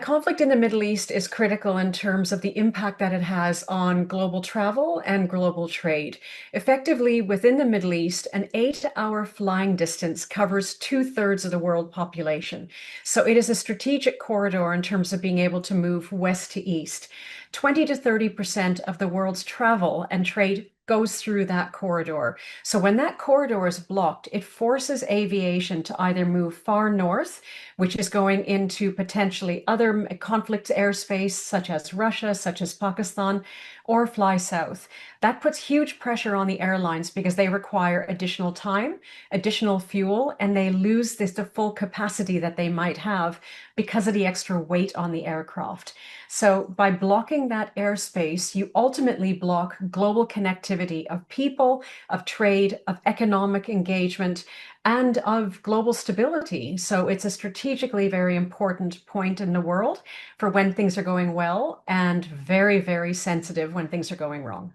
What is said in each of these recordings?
conflict in the Middle East is critical in terms of the impact that it has on global travel and global trade. Effectively, within the Middle East, an 8-hour flying distance covers two-thirds of the world population. So it is a strategic corridor in terms of being able to move west to east. 20 to 30% of the world's travel and trade goes through that corridor. So when that corridor is blocked, it forces aviation to either move far north, which is going into potentially other conflict airspace, such as Russia, such as Pakistan, or fly south. That puts huge pressure on the airlines because they require additional time, additional fuel, and they lose the full capacity that they might have because of the extra weight on the aircraft. So by blocking that airspace, you ultimately block global connectivity of people, of trade, of economic engagement, and of global stability. So it's a strategically very important point in the world for when things are going well, and very, very sensitive when things are going wrong.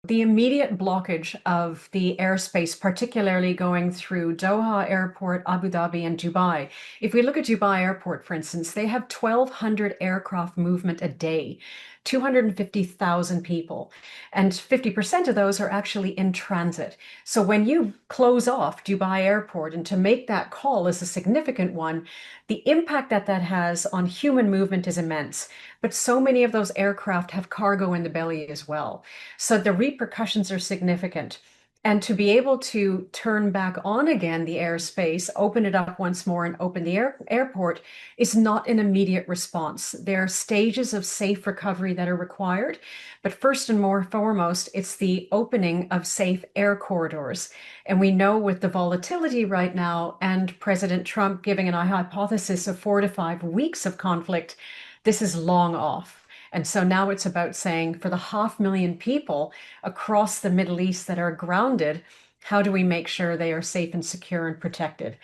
The immediate blockage of the airspace, particularly going through Doha Airport, Abu Dhabi, and Dubai. If we look at Dubai Airport, for instance, they have 1,200 aircraft movement a day, 250,000 people, and 50% of those are actually in transit. So when you close off Dubai Airport, and to make that call is a significant one, the impact that that has on human movement is immense. But so many of those aircraft have cargo in the belly as well. So the repercussions are significant. And to be able to turn back on again the airspace, open it up once more and open the airport is not an immediate response. There are stages of safe recovery that are required. But first and more foremost, it's the opening of safe air corridors. And we know with the volatility right now and President Trump giving an hypothesis of 4 to 5 weeks of conflict, this is long off. And so now it's about saying for the 500,000 people across the Middle East that are grounded, how do we make sure they are safe and secure and protected?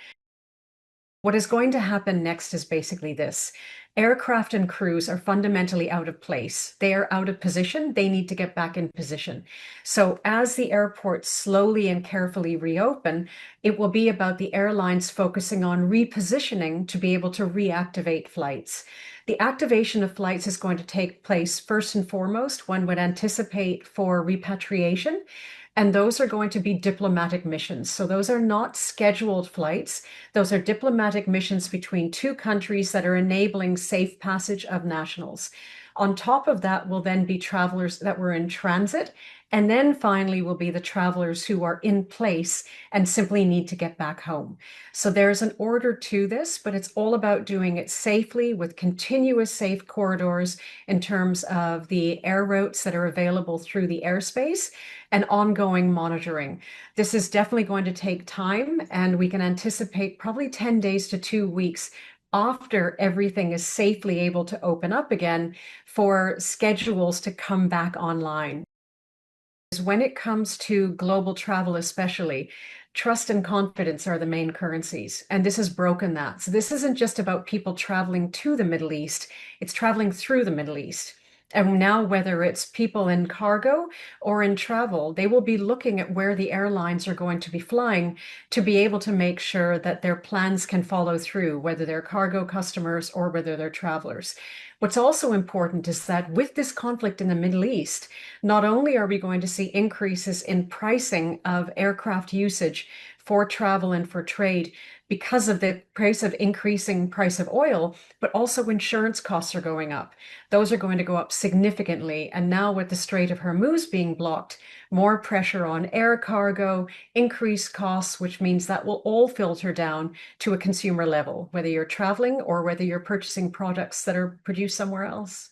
What is going to happen next is basically this. Aircraft and crews are fundamentally out of place. They are out of position. They need to get back in position. So as the airports slowly and carefully reopen, it will be about the airlines focusing on repositioning to be able to reactivate flights. The activation of flights is going to take place first and foremost, one would anticipate for repatriation. And those are going to be diplomatic missions. So those are not scheduled flights. Those are diplomatic missions between two countries that are enabling safe passage of nationals. On top of that will then be travelers that were in transit. And then finally will be the travelers who are in place and simply need to get back home. So there's an order to this, but it's all about doing it safely with continuous safe corridors in terms of the air routes that are available through the airspace and ongoing monitoring. This is definitely going to take time, and we can anticipate probably 10 days to 2 weeks after everything is safely able to open up again for schedules to come back online. When it comes to global travel, especially, trust and confidence are the main currencies, and this has broken that. So this isn't just about people traveling to the Middle East, it's traveling through the Middle East. And now, whether it's people in cargo or in travel, they will be looking at where the airlines are going to be flying to be able to make sure that their plans can follow through, whether they're cargo customers or whether they're travelers. What's also important is that with this conflict in the Middle East, not only are we going to see increases in pricing of aircraft usage for travel and for trade because of the increasing price of oil, but also insurance costs are going up. Those are going to go up significantly. And now with the Strait of Hormuz being blocked, more pressure on air cargo, increased costs, which means that will all filter down to a consumer level, whether you're traveling or whether you're purchasing products that are produced somewhere else.